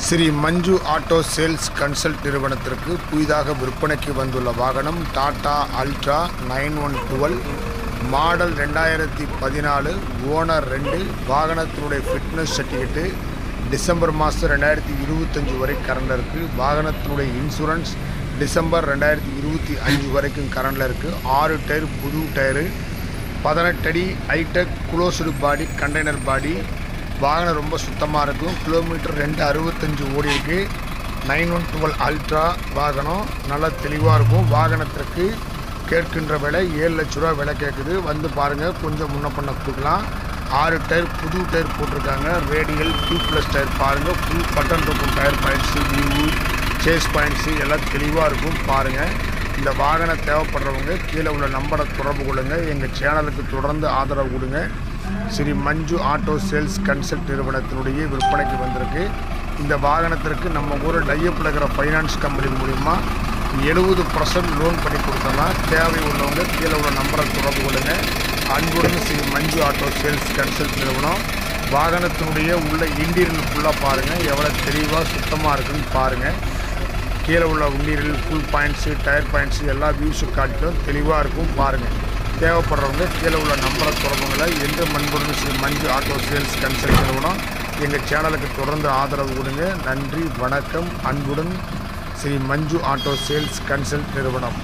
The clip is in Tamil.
Sri Manju auto sales consult நிறுவனத்திற்கு புதிதாக விற்பனைக்கு வந்துள்ள வாகனம் டாடா அல்ட்ரா 9112 மாடல் 2014 ஓனர் 2. வாகனத்தினுடைய ஃபிட்னஸ் சர்டிஃபிகேட்டு டிசம்பர் மாதம் 2025 வரை கரண்டில் இருக்குது. வாகனத்தினுடைய இன்சூரன்ஸ் டிசம்பர் 2025 வரைக்கும் கரண்டில் இருக்குது. 6 டயர் புது டயரு, 18 அடி ஹைடெக் குளோஸ்டு பாடி கண்டெய்னர் பாடி. வாகனம் ரொம்ப சுத்தமாக இருக்கும். கிலோமீட்டர் 265 ஓடி இருக்குது. 9112 அல்ட்ரா வாகனம் நல்லா தெளிவாக இருக்கும். வாகனத்திற்கு கேட்கின்ற விலை 7 லட்ச ரூபா விலை கேட்குது. வந்து பாருங்கள், கொஞ்சம் முன்ன பண்ண கொடுக்கலாம். 6 டயர் புது டயர் போட்டிருக்காங்க. ரேடியல் டியூப்லெஸ் டயர் பாருங்கள். ஃபுல் பட்டன் இருக்கும். Tyre points, view, chassis points எல்லாம் தெளிவாக இருக்கும். பாருங்கள், இந்த வாகனம் தேவைப்படுறவங்க கீழே உள்ள நம்பரை தொடர்பு கொள்ளுங்கள். எங்கள் சேனலுக்கு தொடர்ந்து ஆதரவு கொடுங்க. Sri Manju auto sales consult நிறுவனத்தினுடைய விற்பனைக்கு வந்திருக்கு. இந்த வாகனத்திற்கு நம்ம ஊர் டையப்பில் இருக்கிற ஃபைனான்ஸ் கம்பெனி மூலிமா 70% லோன் பண்ணி கொடுத்தலாம். தேவை உள்ளவங்க கீழே உள்ள நம்பரை தொடர்பு கொள்ளுங்க. அன்புடன் Sri Manju auto sales consult நிறுவனம். வாகனத்தினுடைய உள்ள இன்டீரியல் ஃபுல்லாக பாருங்கள், எவ்வளோ தெளிவாக சுத்தமாக இருக்குன்னு பாருங்கள். கீழே உள்ள இன்டீரியல் ஃபுல் பாயிண்ட்ஸு, டயர் பாயிண்ட்ஸு எல்லா வியூஸு காட்டிலும் தெளிவாக இருக்கும். பாருங்கள், தேவைப்படுறவங்க கீழே உள்ள நம்பரை தொடர்புகளை என்று மண்புடன் Sri Manju auto sales consult நிறுவனம். எங்கள் சேனலுக்கு தொடர்ந்து ஆதரவு கொடுங்க. நன்றி, வணக்கம். அன்புடன் Sri Manju auto sales consult நிறுவனம்.